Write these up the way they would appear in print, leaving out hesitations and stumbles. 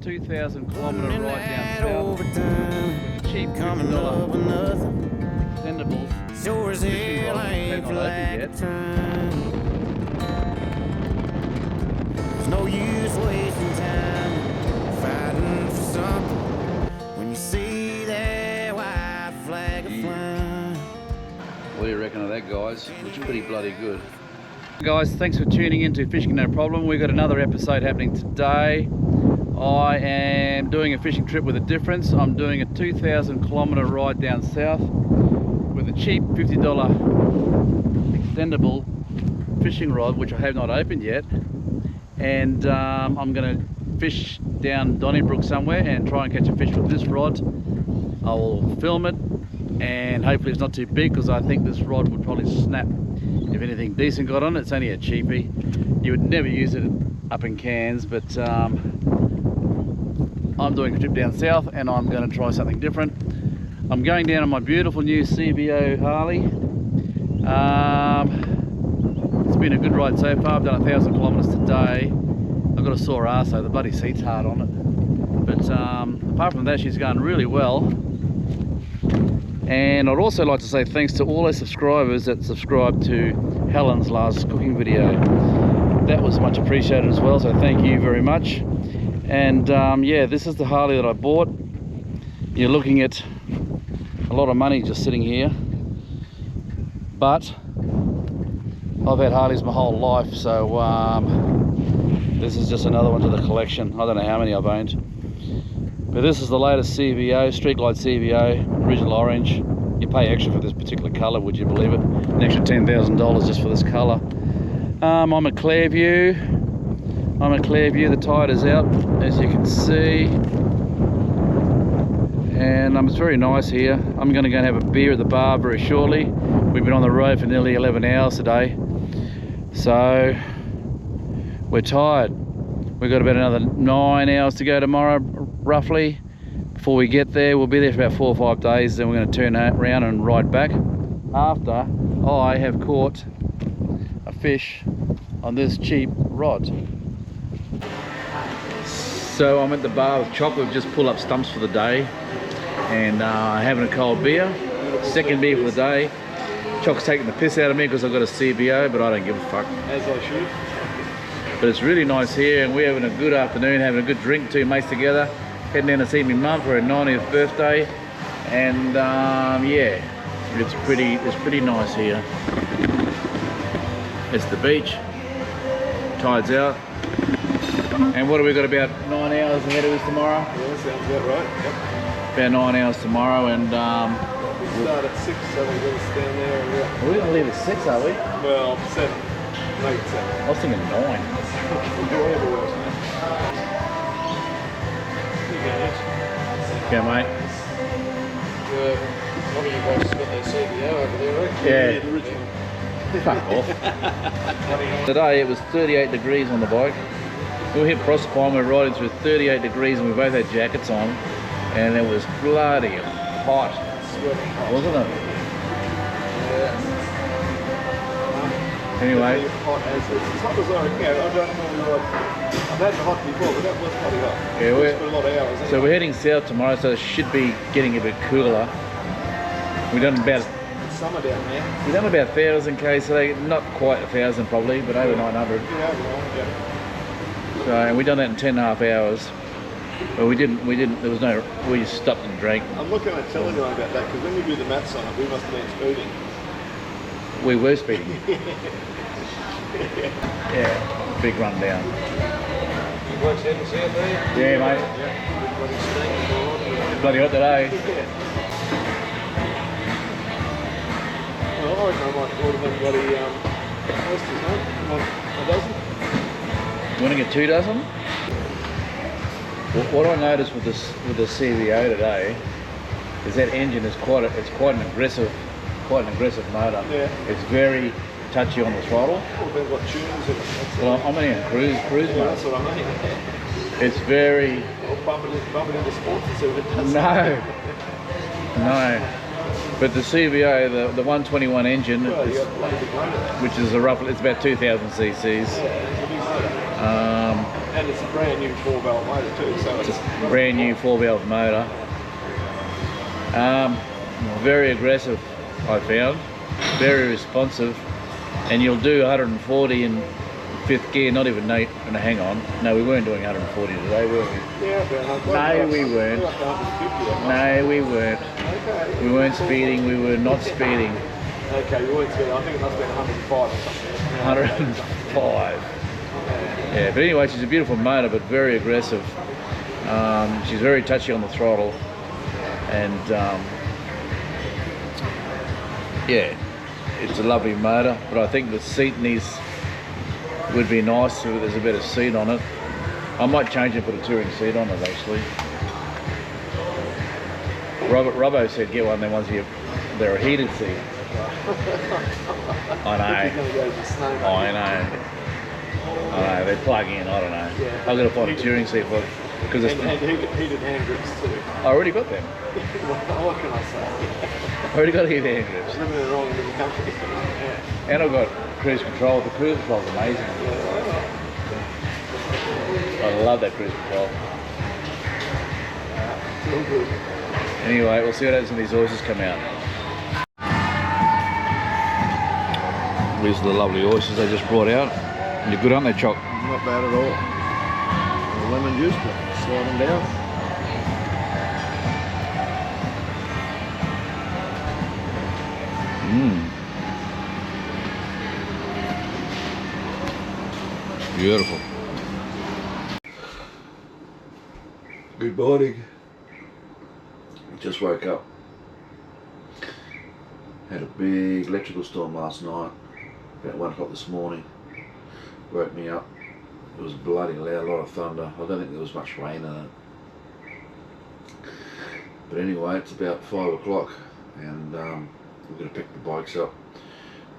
2,000 kilometre ride down south with a cheap $50 extendable fishing rod, which not open yet. There's no use wasting time fighting for something when you see that white flag flying. What do you reckon of that, guys? Looks pretty bloody good. Guys, thanks for tuning in to Fishing No Problem. We've got another episode happening today. I am doing a fishing trip with a difference. I'm doing a 2,000 kilometre ride down south with a cheap $50 extendable fishing rod, which I have not opened yet. And I'm going to fish down Donnybrook somewhere and try and catch a fish with this rod. I will film it, and hopefully it's not too big, because I think this rod would probably snap if anything decent got on it. It's only a cheapie. You would never use it up in Cairns, but I'm doing a trip down south and I'm going to try something different. I'm going down on my beautiful new CBO Harley. It's been a good ride so far. I've done 1,000 kilometres today. I've got a sore arse, so the bloody seat's hard on it. But apart from that, she's going really well. And I'd also like to say thanks to all our subscribers that subscribed to Helen's last cooking video. That was much appreciated as well, so thank you very much. And yeah, this is the Harley that I bought. You're looking at a lot of money just sitting here, but I've had Harleys my whole life, so this is just another one to the collection. I don't know how many I've owned, but this is the latest CVO, Street Glide CVO, original orange. You pay extra for this particular colour, would you believe it? An extra $10,000 just for this colour. I'm at Clairview. The tide is out, as you can see. And it's very nice here. I'm going to go and have a beer at the bar very shortly. We've been on the road for nearly 11 hours today. So, we're tired. We've got about another 9 hours to go tomorrow, roughly. Before we get there, we'll be there for about 4 or 5 days, then we're going to turn around and ride back after I have caught a fish on this cheap rod. So I'm at the bar with Choc. We've just pulled up stumps for the day and having a cold beer. Second beer for the day. Choc's taking the piss out of me because I've got a CBO, but I don't give a fuck. As I should. But it's really nice here, and we're having a good afternoon, having a good drink, 2 mates together. Heading down to see my mum for her 90th birthday, and yeah, it's pretty nice here. It's the beach, tide's out, and what have we got, about 9 hours ahead of us tomorrow? Yeah, that sounds about right. Yep. About 9 hours tomorrow, and we start at 6, so we're going to stand there. And we're going to leave at 6, are we? Well, 7. Make it 7. I was thinking 9. Whatever works, man. Okay, mate. One of you guys has got their CBO over there, right? Yeah. The original. Fuck off. Today it was 38 degrees on the bike. We hit Proserpine, we were riding through 38 degrees and we both had jackets on, and it was bloody hot, wasn't it? Yeah. Anyway. It's hot as it's hot as I don't know. I've had it hot before, but that was pretty hot. Yeah, for a lot of hours. So we're heading south tomorrow, so it should be getting a bit cooler. We've done about it's summer down there. We've done about 1,000 k's today, not quite 1,000 probably, but over 900. Yeah, yeah. So we've done that in 10.5 hours. But we didn't, there was no, we just stopped and drank. I'm looking at Telegram about that, because when we do the maths on it, we must have been speeding. We were speeding. Yeah, big run down. You watch NCF there? Yeah, mate. Yeah. Bloody hot today. Well, I reckon I might order them bloody oysters, mate. A dozen? You want to get 2 dozen? What I noticed with the CVO today is that engine is quite an aggressive motor. Yeah. It's very touchy on the throttle. Well, they've got tunes in it. Well, I'm only in cruise mode. That's what I mean. It's very... I'll bump it into sports and see what it does. No. But the CVO, the 121 engine, Well, you got a big motor. which is it's about 2,000 cc's. Yeah, it's a big motor. And it's a brand new 4-valve motor too, so it's Brand new 4-valve motor. Very aggressive, I found. Very responsive. And you'll do 140 in 5th gear, not even no, hang on. No, we weren't doing 140 today, were we? Yeah, about No, we weren't. No, we weren't. Okay. We weren't speeding, we were not speeding. Okay, you weren't speeding. I think it must have been 105 or something. 105. Yeah, but anyway, she's a beautiful motor, but very aggressive. She's very touchy on the throttle. And yeah, it's a lovely motor, but I think the seat would be nice if there's a better seat on it. I might change it, put a touring seat on it actually. Robbo said get one of them ones they're a heated seat. I know, they plug in, I don't know. Yeah. I've got to find a touring seat for it. And heated hand grips too. I already got them. What can I say? I already got heated hand grips. Living in the wrong little country. Yeah. And I've got cruise control. The cruise control's amazing. I love that cruise control. It's all good. Anyway, we'll see what happens when these oysters come out. These are the lovely oysters they just brought out. And they're good, aren't they, Choc? Not bad at all. The lemon juice, but slide them down. Beautiful. Good morning. Just woke up. Had a big electrical storm last night. About 1 o'clock this morning. Woke me up. It was bloody loud, a lot of thunder. I don't think there was much rain in it. But anyway, it's about 5 o'clock and we're going to pick the bikes up.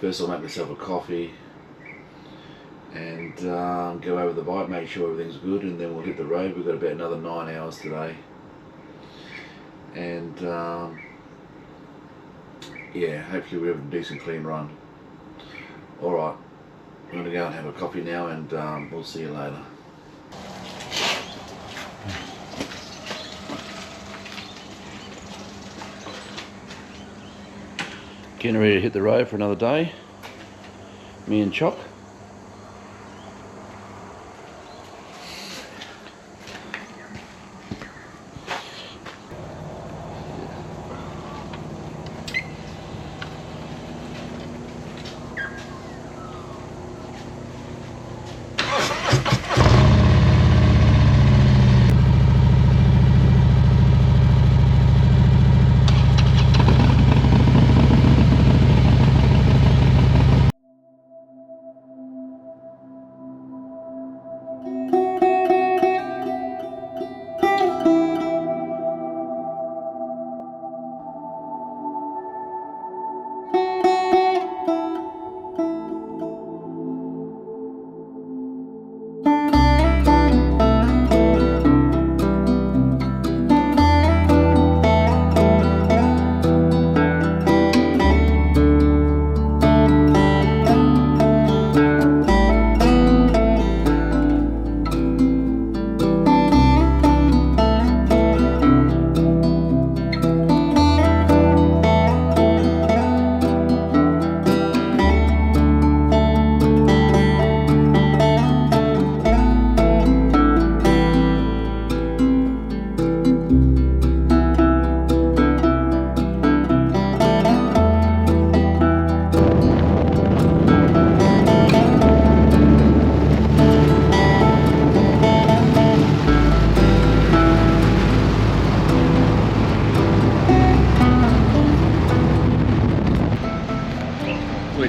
First I'll make myself a coffee and go over the bike, make sure everything's good, and then we'll hit the road. We've got about another 9 hours today. And yeah, hopefully we have a decent clean run. Alright, I'm going to go and have a coffee now and we'll see you later. Getting ready to hit the road for another day. Me and Choc.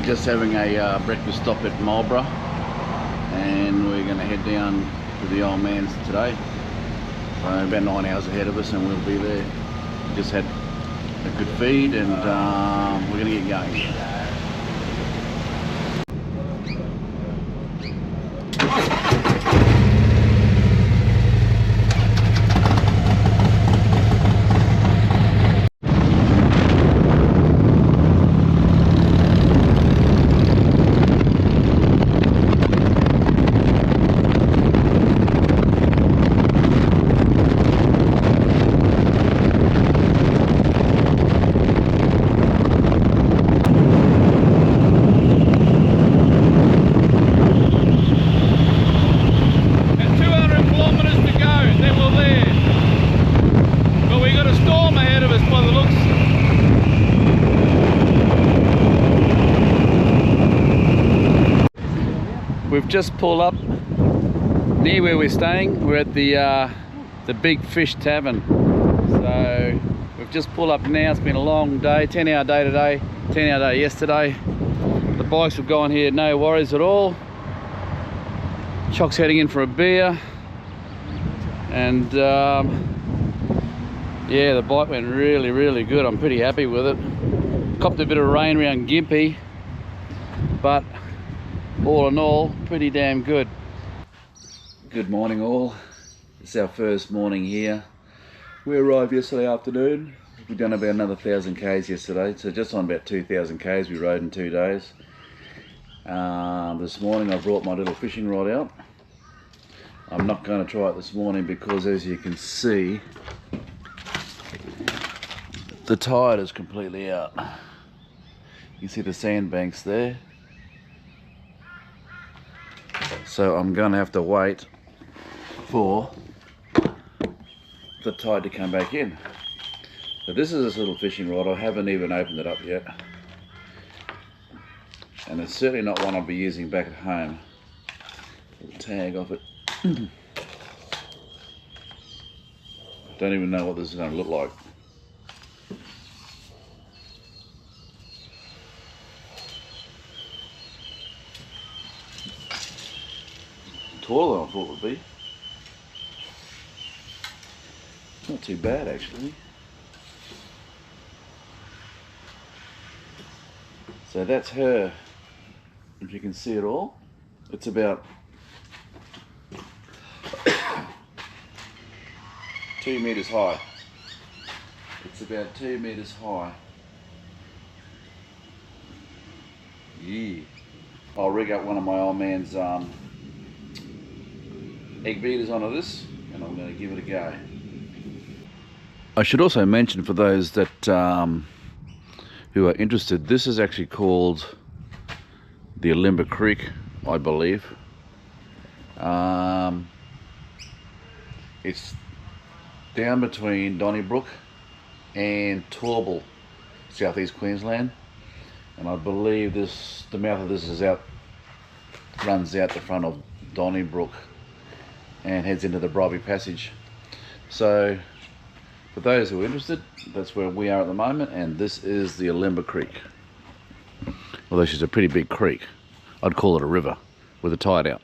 Just having a breakfast stop at Marlborough, and we're going to head down to the old man's today. So about 9 hours ahead of us and we'll be there. Just had a good feed and we're going to get going. We've just pulled up near where we're staying. We're at the Big Fish Tavern. So we've just pulled up now. It's been a long day, 10-hour day today, 10-hour day yesterday. The bikes have gone here, no worries at all. Chock's heading in for a beer. And yeah, the bike went really, really good. I'm pretty happy with it. Copped a bit of rain around Gympie, but all in all, pretty damn good. Good morning all. It's our first morning here. We arrived yesterday afternoon. We've done about another 1,000 k's yesterday, so just on about 2,000 k's we rode in 2 days. This morning I brought my little fishing rod out. I'm not going to try it this morning because, as you can see, the tide is completely out. You can see the sandbanks there. So I'm going to have to wait for the tide to come back in. So this is this little fishing rod. I haven't even opened it up yet. And it's certainly not one I'll be using back at home. Little tag off it. Don't even know what this is going to look like. Taller than I thought it would be. Not too bad actually. So that's her. If you can see it all, it's about 2 meters high. It's about 2 meters high. Yeah. I'll rig up one of my old man's egg beaters onto this, and I'm going to give it a go. I should also mention, for those that who are interested, this is actually called the Donnybrook Creek, I believe. It's down between Donnybrook and Torbal, southeast Queensland, and I believe the mouth of this runs out the front of Donnybrook and heads into the Bribie Passage. So for those who are interested, that's where we are at the moment, and this is the Donnybrook Creek. Although she's a pretty big creek, I'd call it a river with a tide out.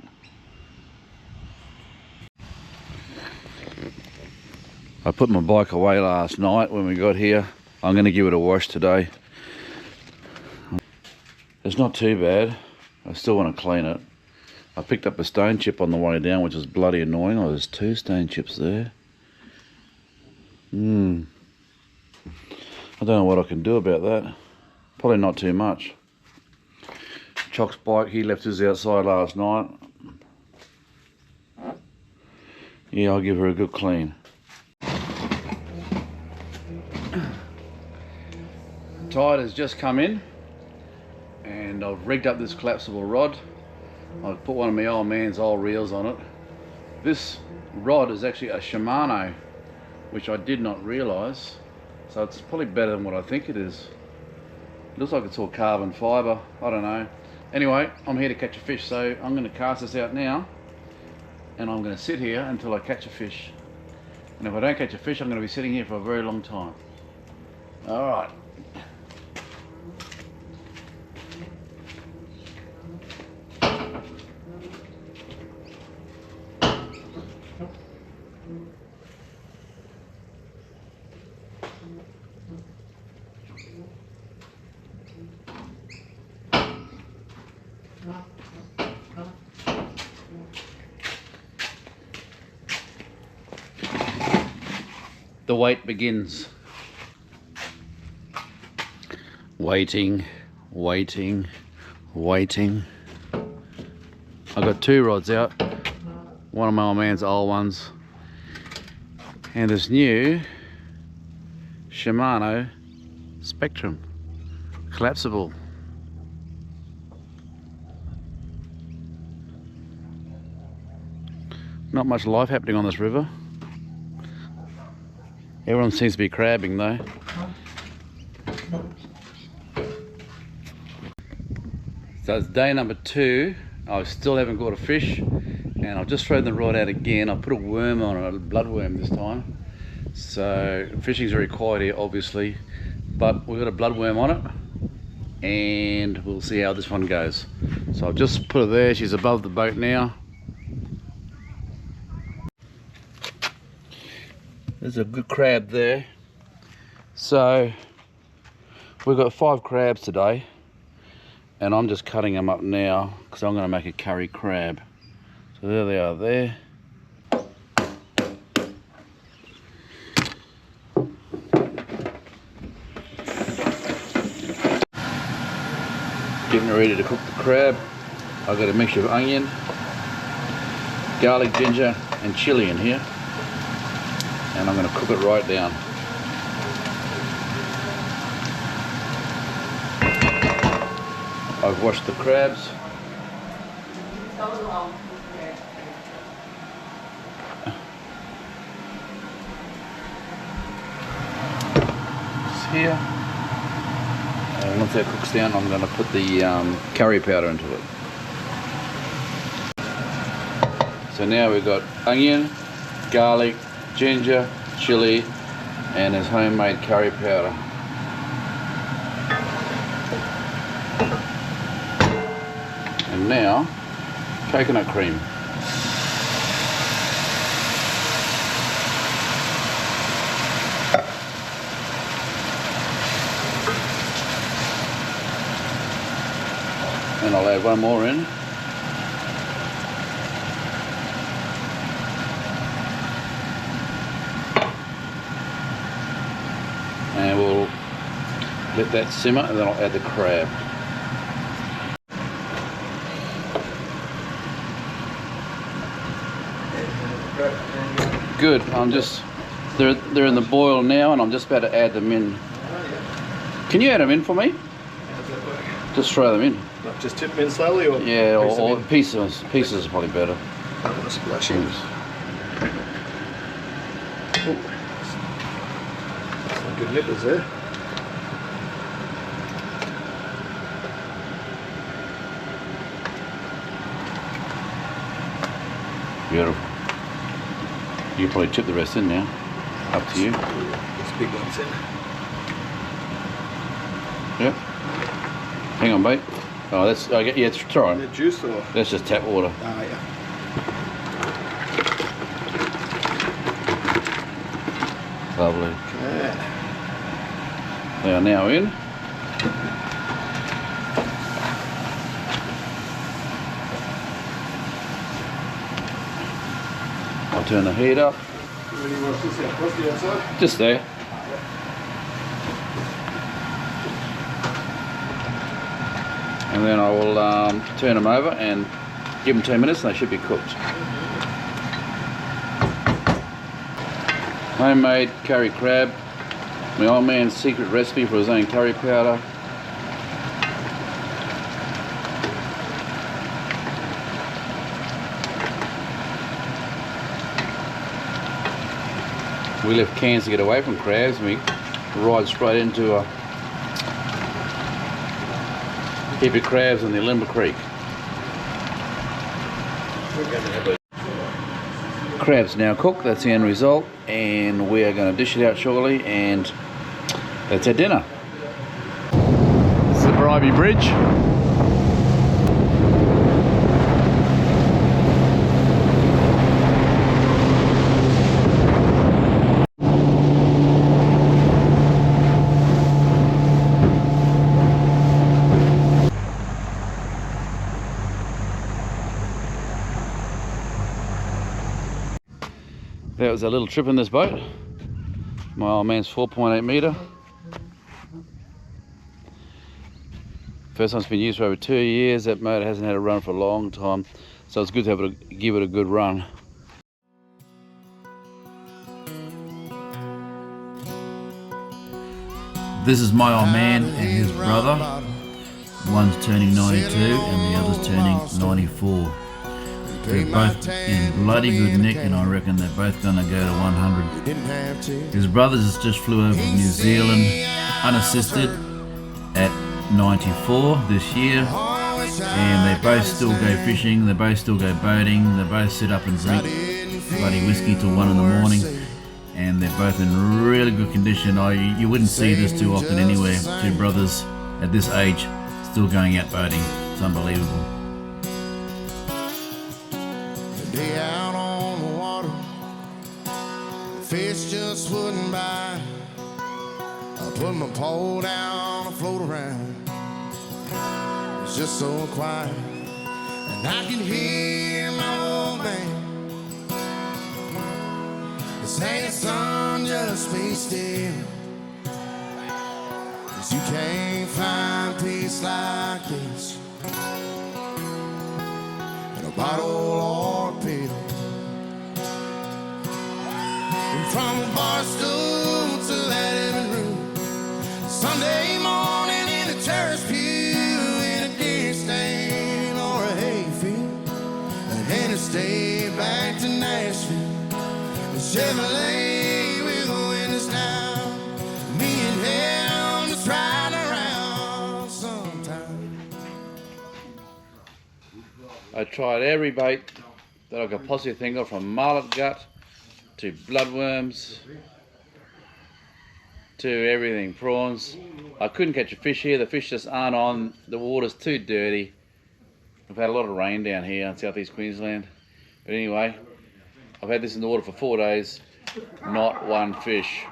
I put my bike away last night when we got here. I'm going to give it a wash today. It's not too bad. I still want to clean it. I picked up a stone chip on the way down, which is bloody annoying. Oh, there's 2 stone chips there. I don't know what I can do about that. Probably not too much. Chock's bike, he left his outside last night. Yeah, I'll give her a good clean. Tide has just come in, and I've rigged up this collapsible rod. I've put one of my old man's old reels on it. This rod is actually a Shimano, which I did not realise, so it's probably better than what I think it is. It looks like it's all carbon fibre, I don't know. Anyway, I'm here to catch a fish, so I'm going to cast this out now, and I'm going to sit here until I catch a fish. And if I don't catch a fish, I'm going to be sitting here for a very long time. Alright. The wait begins. Waiting, waiting, waiting. I've got 2 rods out. One of my old man's old ones, and this new Shimano Spectrum collapsible. Not much life happening on this river. Everyone seems to be crabbing though. So it's day number 2 I still haven't got a fish, and I've just thrown the rod out again. I put a worm on it, a bloodworm this time. So fishing's very quiet here, obviously, but we've got a bloodworm on it, and we'll see how this one goes. So I've just put her there. She's above the boat now. There's a good crab there. So we've got 5 crabs today, and I'm just cutting them up now because I'm going to make a curry crab. So there they are there. Getting ready to cook the crab. I've got a mixture of onion, garlic, ginger and chilli in here, and I'm going to cook it right down. I've washed the crabs. It's here. And once that cooks down, I'm going to put the curry powder into it. So now we've got onion, garlic, ginger, chilli, and his homemade curry powder. And now, coconut cream. And I'll add one more in. And we'll let that simmer, and then I'll add the crab. Good. They're in the boil now, and I'm just about to add them in. Can you add them in for me? Just throw them in. Just tip them in slowly, or yeah, or pieces. Pieces are probably better. I'm gonna splash in. Some good nippers there. Beautiful. You can probably chip the rest in now. Up to you. This big one's in. Yep. Hang on, mate. Oh, that's yeah. It's try. The juice, or That's just tap water. yeah. Lovely. Okay. They are now in. I'll turn the heat up. Where do you want this out? What's the outside? Just there. And then I will turn them over and give them 10 minutes and they should be cooked. Homemade curry crab. My old man's secret recipe for his own curry powder. We left Cairns to get away from crabs, and we ride straight into a heap of crabs in the Limber Creek. Crabs now cooked, that's the end result, and we are going to dish it out shortly, and that's our dinner. It's the Bribey Bridge. That was a little trip in this boat. My old man's 4.8 metre. First time it's been used for over 2 years. That motor hasn't had a run for a long time, so it's good to have it, give it a good run. This is my old man and his brother. One's turning 92 and the other's turning 94. They're both in bloody good nick, and I reckon they're both going to go to 100. His brothers just flew over from New Zealand unassisted at 94 this year, and they both still go fishing, they both still go boating, they both sit up and drink bloody whiskey till 1 in the morning, and they're both in really good condition. You wouldn't see this too often anywhere. Two brothers at this age still going out boating. It's unbelievable. The day out on the water, fish just wouldn't bite. I put my pole down, I float around. It's just so quiet, and I can hear my old man. Saying, son, just be still, 'cause you can't find peace like this in a bottle or a pill. And from a bar stool to that living room, Sunday morning in a church pew, in a deer stand or a hayfield, and then to stay back to Nashville. Chevrolet with the windows down, me and him just riding around sometime. I tried every bait that I could possibly think of, from mullet gut to bloodworms to everything, prawns. I couldn't catch a fish here. The fish just aren't on. The water's too dirty. We've had a lot of rain down here in southeast Queensland. But anyway, I've had this in the water for 4 days, not one fish.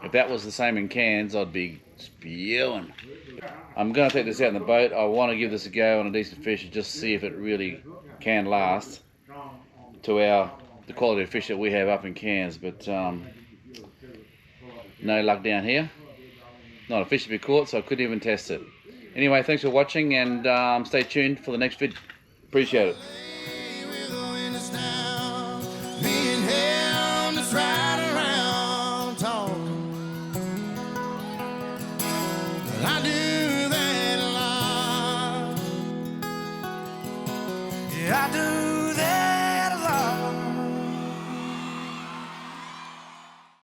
If that was the same in Cairns, I'd be spewing. I'm going to take this out in the boat. I want to give this a go on a decent fish and just see if it really can last to the quality of fish that we have up in Cairns. But no luck down here. Not a fish to be caught, so I couldn't even test it. Anyway, thanks for watching, and stay tuned for the next vid. Appreciate it. I do that a lot. Yeah, I do.